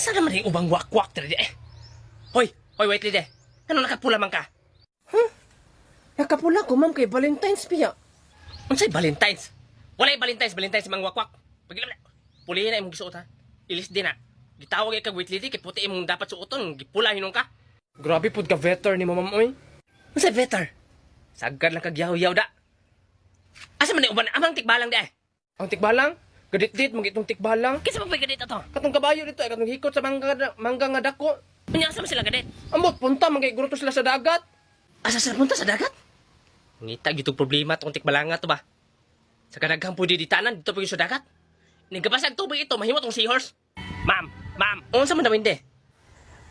Asa naman yung ubang wakwak tadi eh? Hoy, wait lady. Ano nakapula man ka? Nakapula ko, ma'am, kay Valentine's piya. Unsay Valentine's? Walay Valentine's sa mga wakwak. Pagilam na. Pulihin na imong gisuot ha. Ilis din na. Gitawag kag wait lady kay puti imong dapat suoton, gipula hinong ka. Grabe pud ka veter ni mo, ma'am, oy. Unsay better? Sagad lang kag yaw-yaw da. Asa man ni uban amang tikbalang di eh? Ang tikbalang? Gadit-dit, mag itong tikbalang. Kinsa pa gadit ato? Katong kabayo dito, ay katong hikot sa mangga nga dako. Unya asa man sila gadit? Ambot, punta, magkiguruto sila sa dagat. Asa sila punta sa dagat? Ngita gitong problema tong tikbalanga to ba? Sa kadaghang pwede ditanan dito pa sa dagat. Nagabasag tubig ito, mahimo tong seahorse. Ma'am, unsa man daw hindi?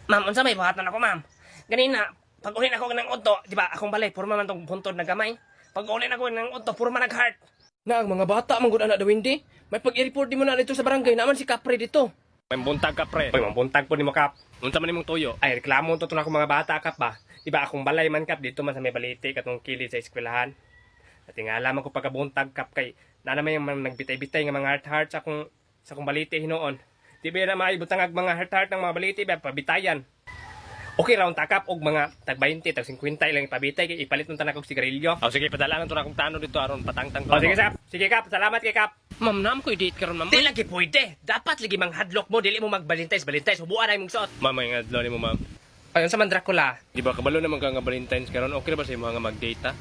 Ma'am, unsa may buhatan ako, ma'am? Ganina, pag ulin ako ng udto, di ba, akong balay, purma man tong buntod na gamay. Pag ulin ako ng udto, purma nag-heart. Na, ang mga bata, manggod anak daw hindi. May pag-i-report di mo na dito sa barangay, naman si Kapre dito. May buntag ka, pre. May buntag po ni mo, Kap. Unsa man nimong tuyo? Ay, reklamo to ako mga bata, Kap ba? Di ba, akong balay man, Kap, dito man sa may baliti, katong kilid sa eskwelahan. At nga alam ako pagkabuntag, Kap, kay na naman yung nagbitay-bitay ng mga heart-heart sa akong baliti hinoon. Di ba na maibutang ang mga heart-heart ng mga baliti, ba, pabitayan. Okay raon takap og mga tag 20 tag 50 lang ipabitay kay ipalit nung tanak og sigarilyo. Oh sige padala to na akong tano dito aron patangtang ko. Oh sige Kap. Sige Kap, salamat kay Kap. Ma'am, naam ko i-date karon ma'am. Di lagi pwede. Dapat lagi mang hadlock mo dili mo magbalintay hubuan ay mong suot. Ma'am, ang adlaw ni mo ma'am. Ayon sa man Dracula. Di ba kabalo naman ka nga Valentine's karon okay na ba sa imo nga mag-date ha?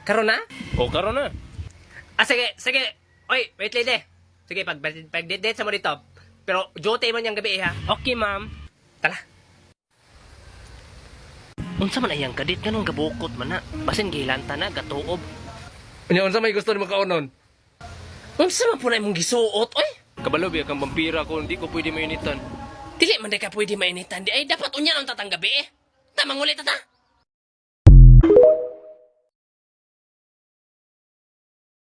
Karon na? O karon na. Ah sige. Oy, wait lady. Sige pag-date sa mo dito. Pero duty mo niyang gabi ha. Okay ma'am. Tala. Unsa man ayang kadit kanong gabukot man na. Basin gihilanta na gatuob. Unya, unsa may gusto ni mo kaunon? Unsa man po na imong gisuot oy? Kabalo biya kang vampira ko, hindi ko pwede mainitan. Dili man day ka pwede mainitan di ay dapat unya ang tatanggabi eh. Tamang ulit ta.